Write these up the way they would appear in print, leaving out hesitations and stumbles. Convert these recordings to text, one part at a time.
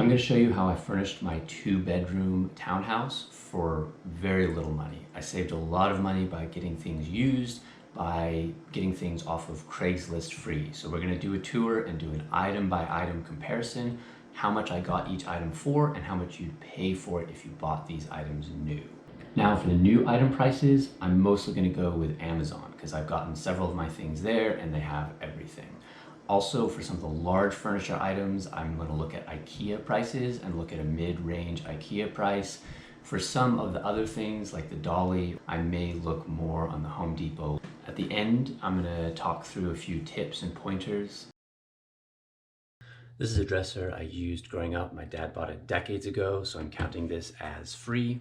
I'm going to show you how I furnished my 2-bedroom townhouse for very little money. I saved a lot of money by getting things used, by getting things off of Craigslist free. So we're going to do a tour and do an item by item comparison, how much I got each item for and how much you'd pay for it if you bought these items new. Now for the new item prices, I'm mostly going to go with Amazon because I've gotten several of my things there and they have everything. Also, for some of the large furniture items, I'm going to look at IKEA prices and look at a mid-range IKEA price. For some of the other things, like the dolly, I may look more on the Home Depot. At the end, I'm going to talk through a few tips and pointers. This is a dresser I used growing up. My dad bought it decades ago, so I'm counting this as free.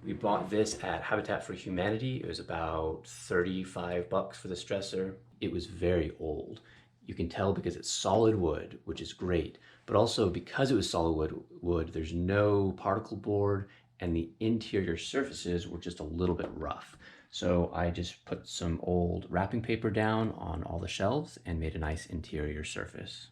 We bought this at Habitat for Humanity. It was about 35 bucks for this dresser. It was very old. You can tell because it's solid wood, which is great, but also because it was solid wood, there's no particle board and the interior surfaces were just a little bit rough. So I just put some old wrapping paper down on all the shelves and made a nice interior surface.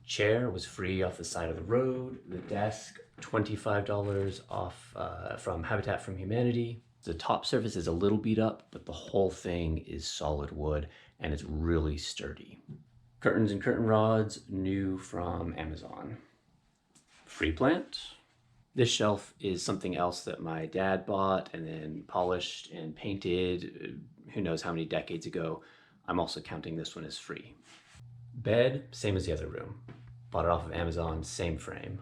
Chair was free off the side of the road. The desk, $25 off from Habitat for Humanity. The top surface is a little beat up, but the whole thing is solid wood and it's really sturdy. Curtains and curtain rods, new from Amazon. Free plant. This shelf is something else that my dad bought and then polished and painted, who knows how many decades ago. I'm also counting this one as free. Bed, same as the other room. Bought it off of Amazon, same frame.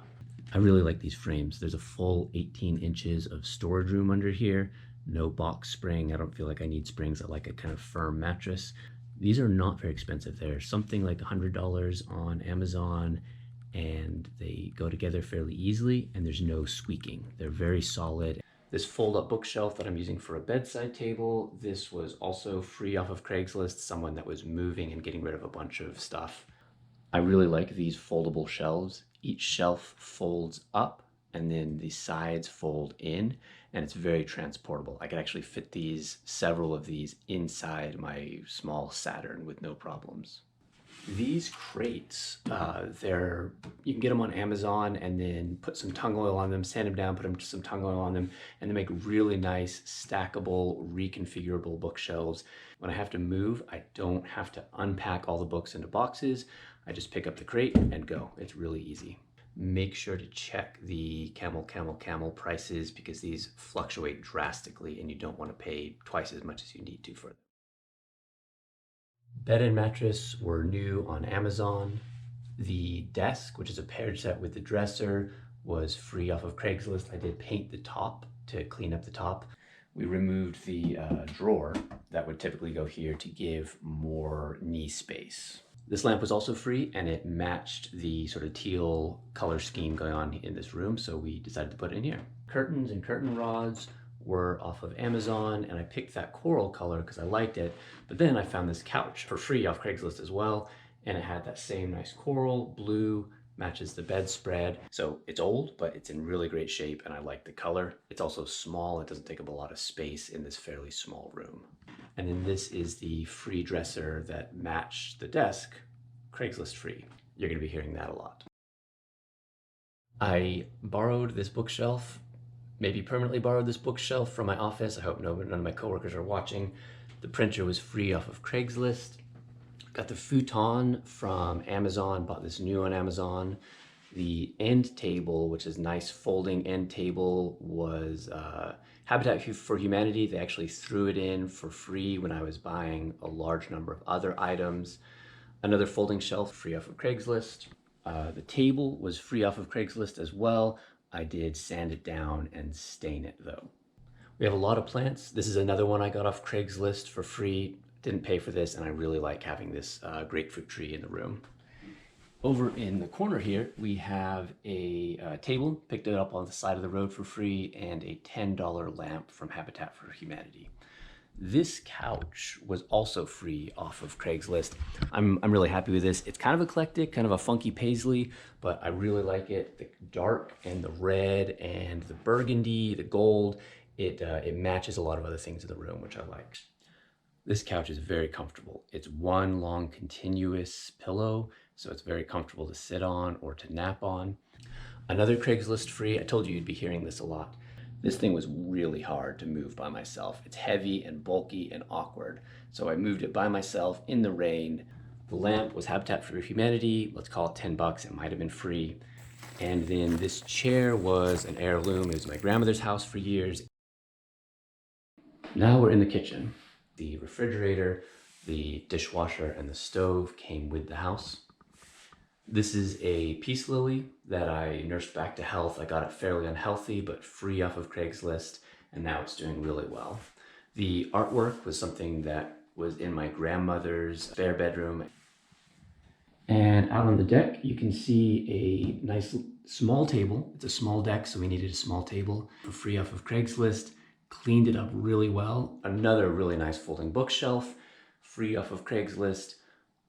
I really like these frames. There's a full 18 inches of storage room under here. No box spring. I don't feel like I need springs. I like a kind of firm mattress. These are not very expensive. They're something like $100 on Amazon and they go together fairly easily and there's no squeaking. They're very solid. This fold-up bookshelf that I'm using for a bedside table, this was also free off of Craigslist, someone that was moving and getting rid of a bunch of stuff. I really like these foldable shelves. Each shelf folds up and then the sides fold in and it's very transportable. I could actually fit several of these inside my small Saturn with no problems. These crates, you can get them on Amazon and then put some tung oil on them, sand them down, put some tung oil on them, and they make really nice, stackable, reconfigurable bookshelves. When I have to move, I don't have to unpack all the books into boxes. I just pick up the crate and go. It's really easy. Make sure to check the camel prices because these fluctuate drastically and you don't want to pay twice as much as you need to for them. Bed and mattress were new on Amazon. The desk, which is a paired set with the dresser, was free off of Craigslist. I did paint the top to clean up the top. We removed the drawer that would typically go here to give more knee space. This lamp was also free and it matched the sort of teal color scheme going on in this room, so we decided to put it in here. Curtains and curtain rods were off of Amazon and I picked that coral color because I liked it, but then I found this couch for free off Craigslist as well and it had that same nice coral blue, matches the bedspread. So it's old, but it's in really great shape and I like the color. It's also small, it doesn't take up a lot of space in this fairly small room. And then this is the free dresser that matched the desk, Craigslist free. You're gonna be hearing that a lot. I borrowed this bookshelf, maybe permanently borrowed this bookshelf from my office. I hope none of my coworkers are watching. The printer was free off of Craigslist. Got the futon from Amazon, bought this new on Amazon. The end table, which is nice folding end table, was Habitat for Humanity. They actually threw it in for free when I was buying a large number of other items. Another folding shelf free off of Craigslist. The table was free off of Craigslist as well. I did sand it down and stain it though. We have a lot of plants. This is another one I got off Craigslist for free. Didn't pay for this and I really like having this grapefruit tree in the room. Over in the corner here, we have a table, picked it up on the side of the road for free, and a $10 lamp from Habitat for Humanity. This couch was also free off of Craigslist. I'm really happy with this. It's kind of eclectic, kind of a funky paisley, but I really like it. The dark and the red and the burgundy, the gold, it matches a lot of other things in the room, which I like. This couch is very comfortable. It's one long continuous pillow so it's very comfortable to sit on or to nap on. Another Craigslist free, I told you you'd be hearing this a lot. This thing was really hard to move by myself. It's heavy and bulky and awkward. So I moved it by myself in the rain. The lamp was Habitat for Humanity. Let's call it 10 bucks. It might've been free. And then this chair was an heirloom. It was my grandmother's house for years. Now we're in the kitchen. The refrigerator, the dishwasher, and the stove came with the house. This is a peace lily that I nursed back to health. I got it fairly unhealthy, but free off of Craigslist, and now it's doing really well. The artwork was something that was in my grandmother's spare bedroom. And out on the deck, you can see a nice small table. It's a small deck, so we needed a small table for free off of Craigslist. Cleaned it up really well. Another really nice folding bookshelf, free off of Craigslist.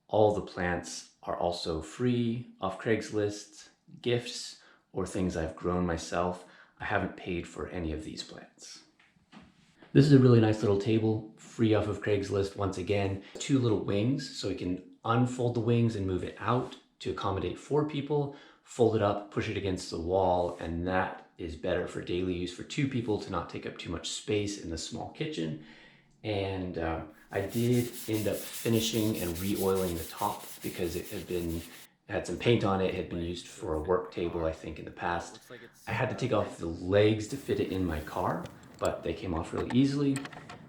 All the plants are also free off Craigslist, gifts or things I've grown myself. I haven't paid for any of these plants. This is a really nice little table, free off of Craigslist once again. 2 little wings, so we can unfold the wings and move it out to accommodate 4 people, fold it up, push it against the wall, and that is better for daily use for 2 people to not take up too much space in the small kitchen. And I did end up finishing and re-oiling the top because it had some paint on it. It had been used for a work table, I think, in the past. I had to take off the legs to fit it in my car, but they came off really easily.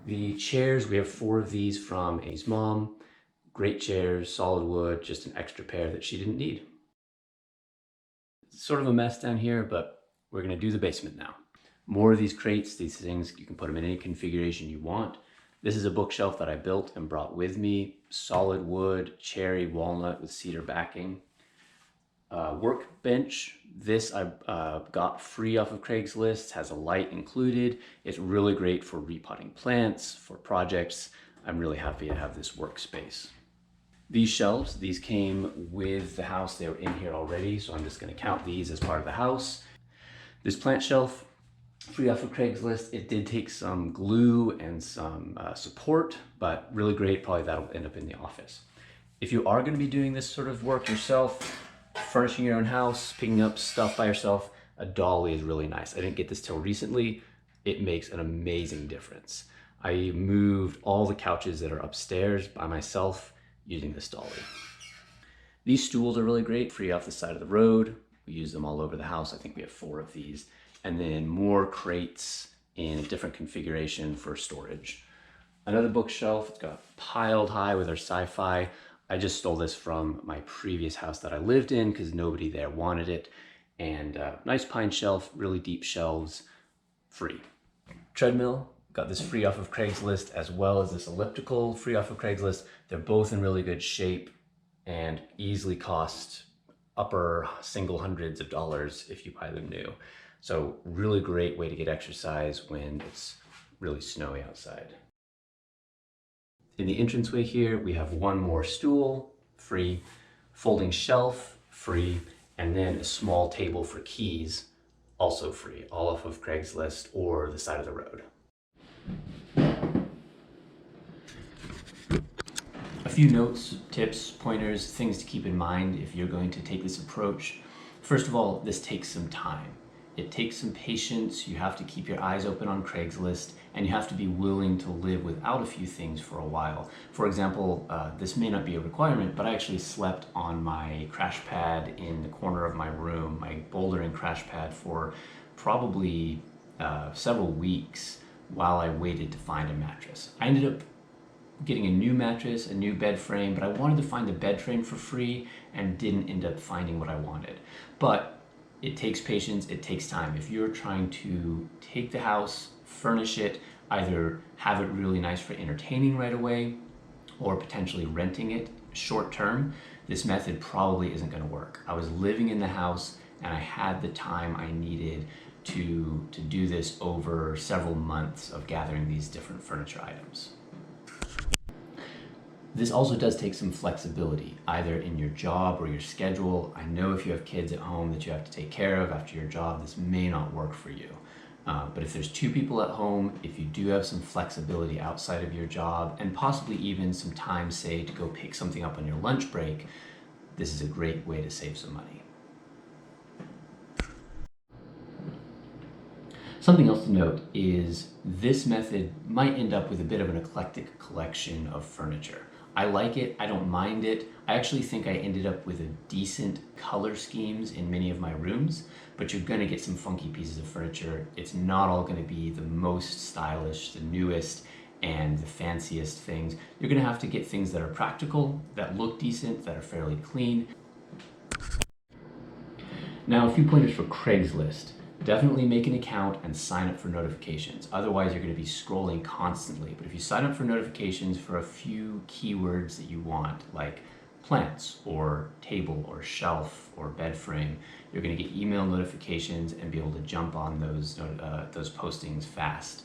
The chairs, we have 4 of these from Amy's mom. Great chairs, solid wood, just an extra pair that she didn't need. It's sort of a mess down here, but we're gonna do the basement now. More of these crates, these things, you can put them in any configuration you want. This is a bookshelf that I built and brought with me. Solid wood, cherry, walnut with cedar backing. Workbench, this I got free off of Craigslist, has a light included. It's really great for repotting plants, for projects. I'm really happy to have this workspace. These shelves, these came with the house. They were in here already, so I'm just gonna count these as part of the house. This plant shelf, free off of Craigslist. It did take some glue and some support, but really great. Probably that'll end up in the office. If you are going to be doing this sort of work yourself, furnishing your own house, picking up stuff by yourself, a dolly is really nice. I didn't get this till recently. It makes an amazing difference. I moved all the couches that are upstairs by myself using this dolly. These stools are really great, free off the side of the road. We use them all over the house. I think we have 4 of these. And then more crates in a different configuration for storage. Another bookshelf, it's got piled high with our sci-fi. I just stole this from my previous house that I lived in because nobody there wanted it. And nice pine shelf, really deep shelves, free. Treadmill, got this free off of Craigslist, as well as this elliptical free off of Craigslist. They're both in really good shape and easily cost upper single hundreds of dollars if you buy them new. So really great way to get exercise when it's really snowy outside. In the entranceway here, we have 1 more stool, free, folding shelf, free, and then a small table for keys, also free, all off of Craigslist or the side of the road. A few notes, tips, pointers, things to keep in mind if you're going to take this approach. First of all, this takes some time. It takes some patience. You have to keep your eyes open on Craigslist, and you have to be willing to live without a few things for a while. For example, this may not be a requirement, but I actually slept on my crash pad in the corner of my room, my bouldering crash pad, for probably several weeks while I waited to find a mattress. I ended up getting a new mattress, a new bed frame, but I wanted to find the bed frame for free and didn't end up finding what I wanted. But it takes patience, it takes time. If you're trying to take the house, furnish it, either have it really nice for entertaining right away or potentially renting it short term, this method probably isn't gonna work. I was living in the house and I had the time I needed to do this over several months of gathering these different furniture items. This also does take some flexibility, either in your job or your schedule. I know if you have kids at home that you have to take care of after your job, this may not work for you. But if there's 2 people at home, if you do have some flexibility outside of your job, and possibly even some time, say, to go pick something up on your lunch break, this is a great way to save some money. Something else to note is this method might end up with a bit of an eclectic collection of furniture. I like it, I don't mind it. I actually think I ended up with a decent color schemes in many of my rooms, but you're gonna get some funky pieces of furniture. It's not all gonna be the most stylish, the newest, and the fanciest things. You're gonna have to get things that are practical, that look decent, that are fairly clean. Now, a few pointers for Craigslist. Definitely make an account and sign up for notifications. Otherwise, you're going to be scrolling constantly. But if you sign up for notifications for a few keywords that you want, like plants or table or shelf or bed frame, you're going to get email notifications and be able to jump on those postings fast.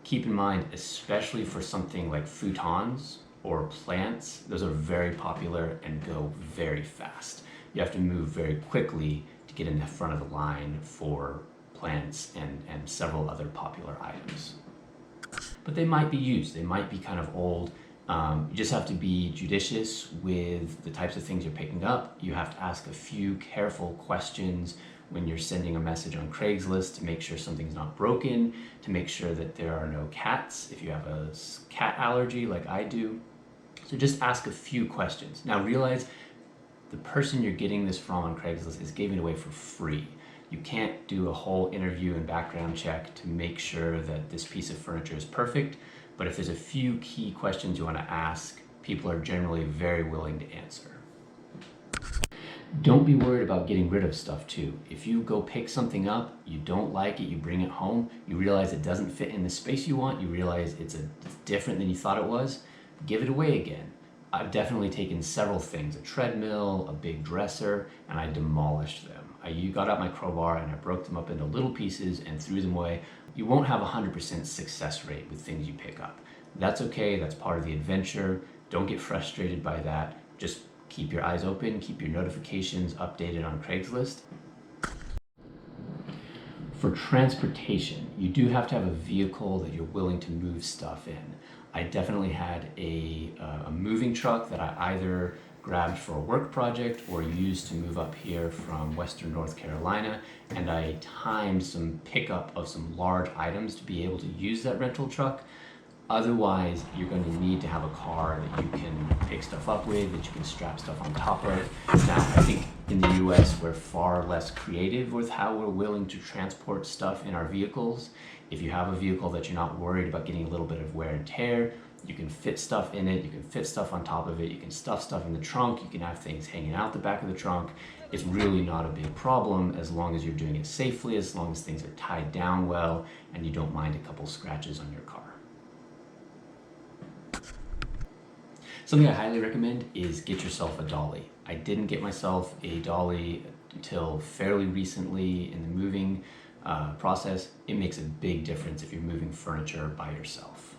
Keep in mind, especially for something like futons or plants, those are very popular and go very fast. You have to move very quickly to get in the front of the line for plants and several other popular items. But they might be used, they might be kind of old. You just have to be judicious with the types of things you're picking up. You have to ask a few careful questions when you're sending a message on Craigslist to make sure something's not broken, to make sure that there are no cats if you have a cat allergy like I do. So just ask a few questions. Now realize the person you're getting this from on Craigslist is giving it away for free. You can't do a whole interview and background check to make sure that this piece of furniture is perfect, but if there's a few key questions you want to ask, people are generally very willing to answer. Don't be worried about getting rid of stuff too. If you go pick something up, you don't like it, you bring it home, you realize it doesn't fit in the space you want, you realize it's different than you thought it was, give it away again. I've definitely taken several things, a treadmill, a big dresser, and I demolished them. I got out my crowbar and I broke them up into little pieces and threw them away. You won't have a 100% success rate with things you pick up. That's okay, that's part of the adventure. Don't get frustrated by that. Just keep your eyes open, keep your notifications updated on Craigslist. For transportation, you do have to have a vehicle that you're willing to move stuff in. I definitely had a moving truck that I either grabbed for a work project or used to move up here from Western North Carolina, and I timed some pickup of some large items to be able to use that rental truck. Otherwise, you're going to need to have a car that you can pick stuff up with, that you can strap stuff on top of. Now, I think in the US, we're far less creative with how we're willing to transport stuff in our vehicles. If you have a vehicle that you're not worried about getting a little bit of wear and tear, you can fit stuff in it, you can fit stuff on top of it, you can stuff stuff in the trunk, you can have things hanging out the back of the trunk. It's really not a big problem as long as you're doing it safely, as long as things are tied down well, and you don't mind a couple scratches on your car. Something I highly recommend is get yourself a dolly. I didn't get myself a dolly until fairly recently in the moving process. It makes a big difference if you're moving furniture by yourself.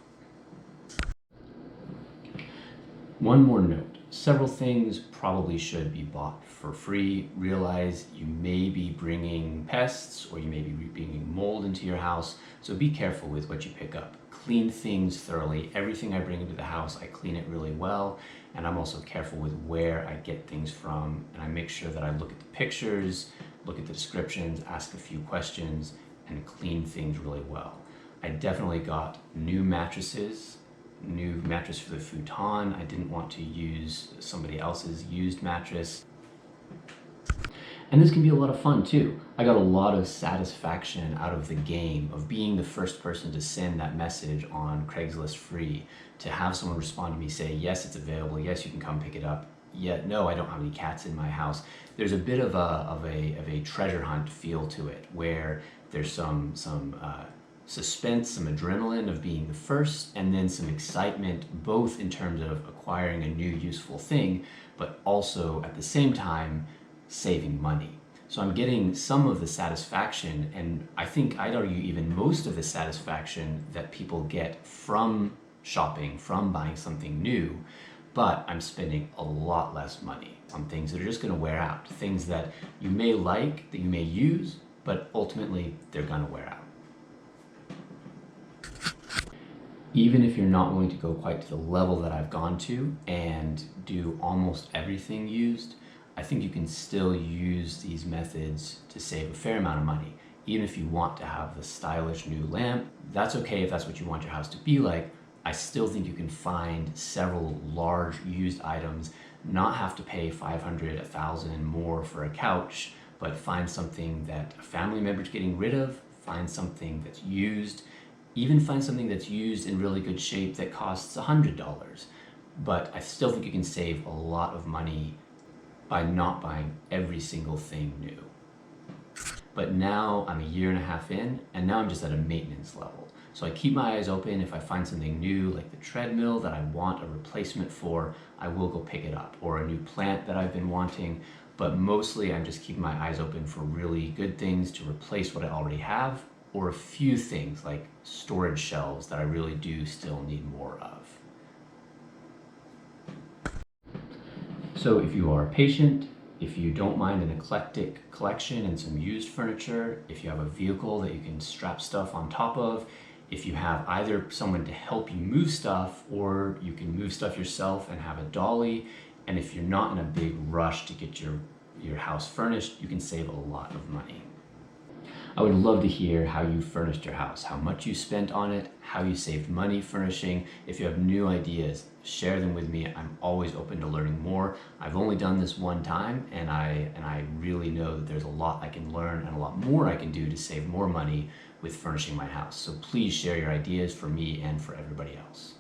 One more note, several things probably should be bought for free. Realize you may be bringing pests or you may be bringing mold into your house, so be careful with what you pick up. Clean things thoroughly. Everything I bring into the house, I clean it really well, and I'm also careful with where I get things from, and I make sure that I look at the pictures, look at the descriptions, ask a few questions, and clean things really well. I definitely got new mattresses, new mattress for the futon. I didn't want to use somebody else's used mattress. And this can be a lot of fun too. I got a lot of satisfaction out of the game of being the first person to send that message on Craigslist free, to have someone respond to me, say, yes, it's available, yes, you can come pick it up, yet no, I don't have any cats in my house. There's a bit of a treasure hunt feel to it, where there's some suspense, some adrenaline of being the first, and then some excitement, both in terms of acquiring a new useful thing, but also at the same time, saving money. So I'm getting some of the satisfaction, and I think I'd argue even most of the satisfaction that people get from shopping, from buying something new, but I'm spending a lot less money on things that are just going to wear out, things that you may like, that you may use, but ultimately they're going to wear out. Even if you're not willing to go quite to the level that I've gone to and do almost everything used, I think you can still use these methods to save a fair amount of money. Even if you want to have the stylish new lamp, that's okay if that's what you want your house to be like. I still think you can find several large used items, not have to pay $500, $1,000 more for a couch, but find something that a family member's getting rid of, find something that's used, even find something that's used in really good shape that costs $100. But I still think you can save a lot of money by not buying every single thing new. But now I'm a year and a half in, and now I'm just at a maintenance level. So I keep my eyes open. If I find something new, like the treadmill that I want a replacement for, I will go pick it up, or a new plant that I've been wanting. But mostly I'm just keeping my eyes open for really good things to replace what I already have, or a few things like storage shelves that I really do still need more of. So if you are patient, if you don't mind an eclectic collection and some used furniture, if you have a vehicle that you can strap stuff on top of, if you have either someone to help you move stuff or you can move stuff yourself and have a dolly, and if you're not in a big rush to get your house furnished, you can save a lot of money. I would love to hear how you furnished your house, how much you spent on it, how you saved money furnishing. If you have new ideas, share them with me. I'm always open to learning more. I've only done this one time, and I really know that there's a lot I can learn and a lot more I can do to save more money with furnishing my house. So please share your ideas for me and for everybody else.